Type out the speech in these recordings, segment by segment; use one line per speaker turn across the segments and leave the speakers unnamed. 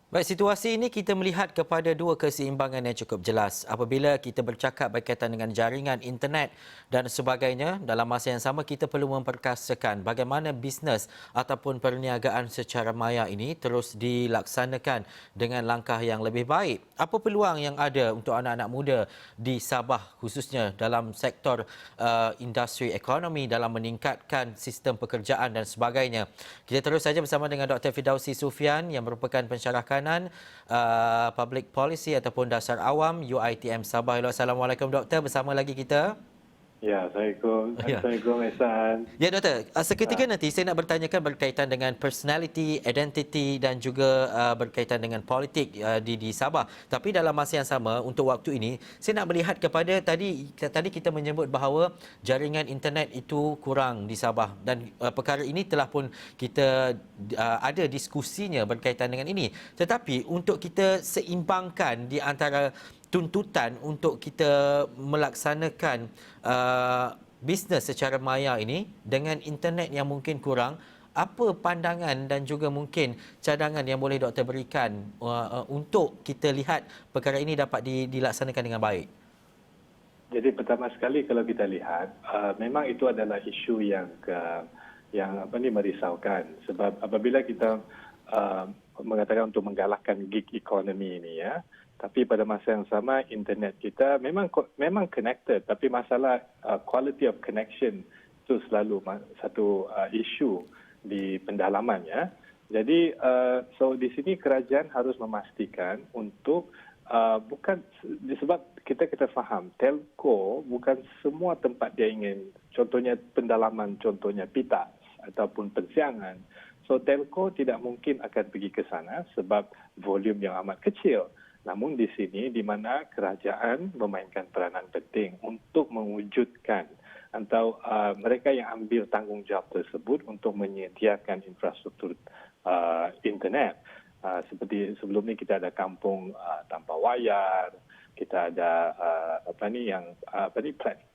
Baik, situasi ini kita melihat kepada dua keseimbangan yang cukup jelas. Apabila kita bercakap berkaitan dengan jaringan internet dan sebagainya, dalam masa yang sama kita perlu memperkasakan bagaimana bisnes ataupun perniagaan secara maya ini terus dilaksanakan dengan langkah yang lebih baik. Apa peluang yang ada untuk anak-anak muda di Sabah khususnya dalam sektor industri ekonomi dalam meningkatkan sistem pekerjaan dan sebagainya. Kita terus saja bersama dengan Dr. Fidausi Sufian yang merupakan pensyarah kanan Public Policy ataupun Dasar Awam UiTM Sabah. Hello, Assalamualaikum Doktor, bersama lagi kita.
Ya, Assalamualaikum.
Ya.
Assalamualaikum, Ehsan.
Ya Doktor, seketika
Ah,
nanti saya nak bertanyakan berkaitan dengan personality, identity dan juga berkaitan dengan politik di Sabah. Tapi dalam masa yang sama untuk waktu ini saya nak melihat kepada tadi kita menyebut bahawa jaringan internet itu kurang di Sabah dan perkara ini telah pun kita ada diskusinya berkaitan dengan ini. Tetapi untuk kita seimbangkan di antara tuntutan untuk kita melaksanakan bisnes secara maya ini dengan internet yang mungkin kurang, apa pandangan dan juga mungkin cadangan yang boleh doktor berikan untuk kita lihat perkara ini dapat dilaksanakan dengan baik?
jadi pertama sekali kalau kita lihat, memang itu adalah isu yang merisaukan. Sebab apabila kita mengatakan untuk menggalakkan gig economy ini ya, tapi pada masa yang sama internet kita memang connected, tapi masalah quality of connection itu selalu satu isu di pendalaman ya. Jadi so di sini kerajaan harus memastikan untuk bukan sebab kita faham telco bukan semua tempat dia ingin, contohnya pendalaman, contohnya pitas ataupun pensiangan. So telco tidak mungkin akan pergi ke sana sebab volume yang amat kecil. Namun di sini di mana kerajaan memainkan peranan penting untuk mewujudkan atau mereka yang ambil tanggungjawab tersebut untuk menyediakan infrastruktur internet. Seperti sebelum ni kita ada kampung tanpa wayar, kita ada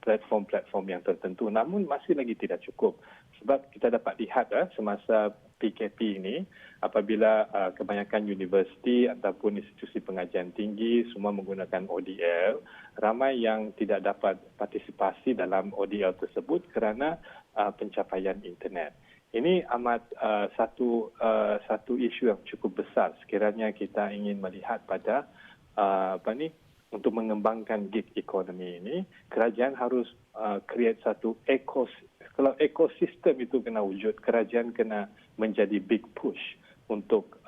platform-platform yang tertentu, namun masih lagi tidak cukup. Sebab kita dapat lihat semasa PKP ini, apabila kebanyakan universiti ataupun institusi pengajian tinggi semua menggunakan ODL, ramai yang tidak dapat partisipasi dalam ODL tersebut kerana pencapaian internet. Ini amat satu isu yang cukup besar sekiranya kita ingin melihat pada untuk mengembangkan gig economy ini. Kerajaan harus create satu kalau ekosistem itu kena wujud, kerajaan kena menjadi big push untuk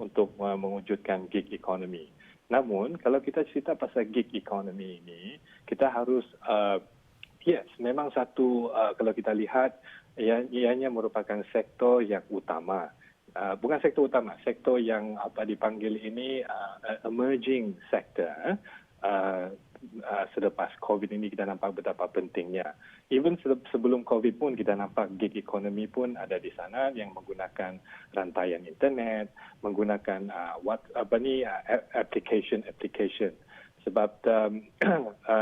untuk mewujudkan gig economy. Namun kalau kita cerita pasal gig economy ini, kita harus yes, memang satu kalau kita lihat ianya merupakan sektor yang utama. Bukan sektor utama, sektor yang dipanggil ini emerging sector. Selepas COVID ini kita nampak betapa pentingnya. Even sebelum COVID pun kita nampak gig economy pun ada di sana yang menggunakan rantaian internet, menggunakan application. Sebab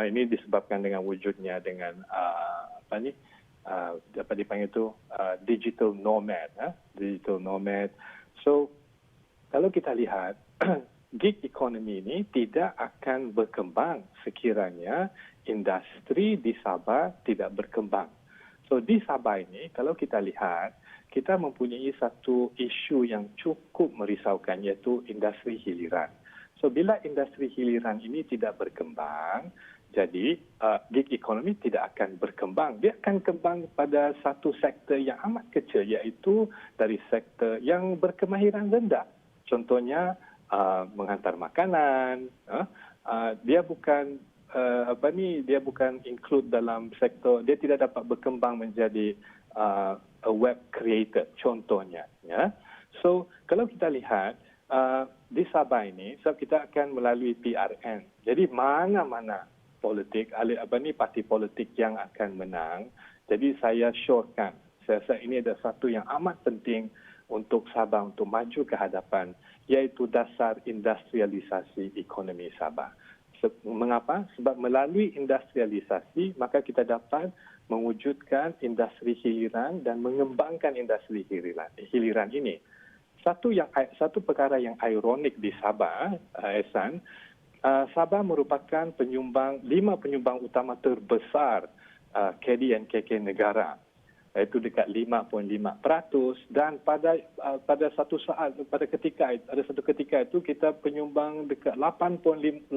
ini disebabkan dengan wujudnya dengan dapat dipanggil itu digital nomad. Digital nomad. So kalau kita lihat gig economy ini tidak akan berkembang sekiranya industri di Sabah tidak berkembang. So di Sabah ini kalau kita lihat, kita mempunyai satu isu yang cukup merisaukan, iaitu industri hiliran. So bila industri hiliran ini tidak berkembang, jadi gig economy tidak akan berkembang. Dia akan kembang pada satu sektor yang amat kecil, iaitu dari sektor yang berkemahiran rendah. Contohnya menghantar makanan. Dia bukan dia bukan include dalam sektor, dia tidak dapat berkembang menjadi a web creator contohnya ya. So kalau kita lihat di Sabah ini, sebab kita akan melalui PRN. Jadi mana-mana politik, parti politik yang akan menang. Jadi saya syorkan, saya rasa ini adalah satu yang amat penting untuk Sabah untuk maju ke hadapan, iaitu dasar industrialisasi ekonomi Sabah. Mengapa? Sebab melalui industrialisasi, maka kita dapat mewujudkan industri hiliran dan mengembangkan industri hiliran ini. satu perkara yang ironik di Sabah, Ehsan, Sabah merupakan 5 penyumbang utama terbesar KD dan KK negara, iaitu dekat 5.5%, dan pada satu ketika itu kita penyumbang dekat 8.2%,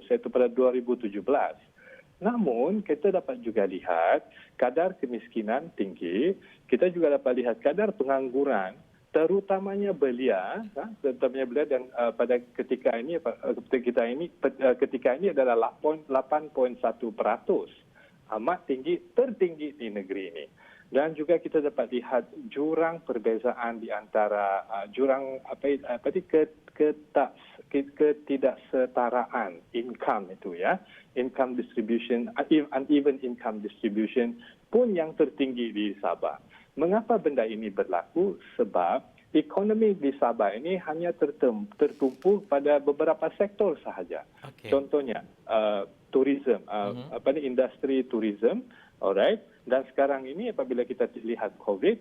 iaitu pada 2017. Namun kita dapat juga lihat kadar kemiskinan tinggi, kita juga dapat lihat kadar pengangguran, terutamanya belia dan pada ketika ini adalah 8.1%, amat tinggi, tertinggi di negeri ini. Dan juga kita dapat lihat jurang perbezaan di antara ketidaksetaraan income itu, ya, income distribution, uneven income distribution pun yang tertinggi di Sabah. Mengapa benda ini berlaku? Sebab ekonomi di Sabah ini hanya tertumpu pada beberapa sektor sahaja. Okay. Contohnya tourism, industri tourism, alright. Dan sekarang ini apabila kita lihat COVID,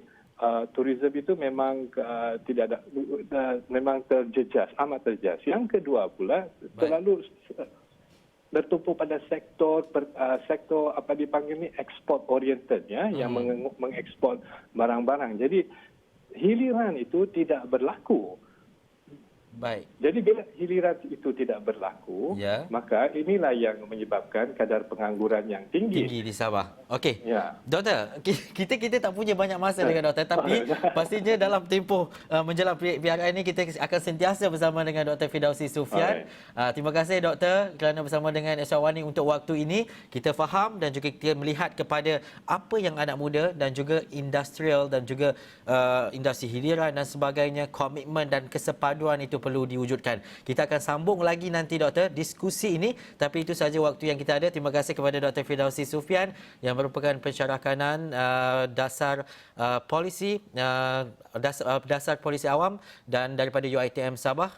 tourism itu memang memang terjejas, amat terjejas. Yang kedua pula terlalu bertumpu pada sektor apa dipanggil ni export oriented, ya, yang mengekspor barang-barang. Jadi hiliran itu tidak berlaku.
Baik.
Jadi bila hiliran itu tidak berlaku, maka inilah yang menyebabkan kadar pengangguran yang tinggi
di Sabah. Okey.
Ya.
Doktor, kita tak punya banyak masa dengan doktor, tapi pastinya dalam tempoh menjelang PRN ini kita akan sentiasa bersama dengan Dr. Fidausi Sufian. Terima kasih doktor kerana bersama dengan Eswawani untuk waktu ini. Kita faham dan juga kita melihat kepada apa yang anak muda dan juga industrial dan juga industri hiliran dan sebagainya, komitmen dan kesepaduan itu perlu diwujudkan. Kita akan sambung lagi nanti doktor diskusi ini, tapi itu saja waktu yang kita ada. Terima kasih kepada Dr. Fidausi Sufian yang merupakan pensyarah kanan dasar polisi awam dan daripada UiTM Sabah.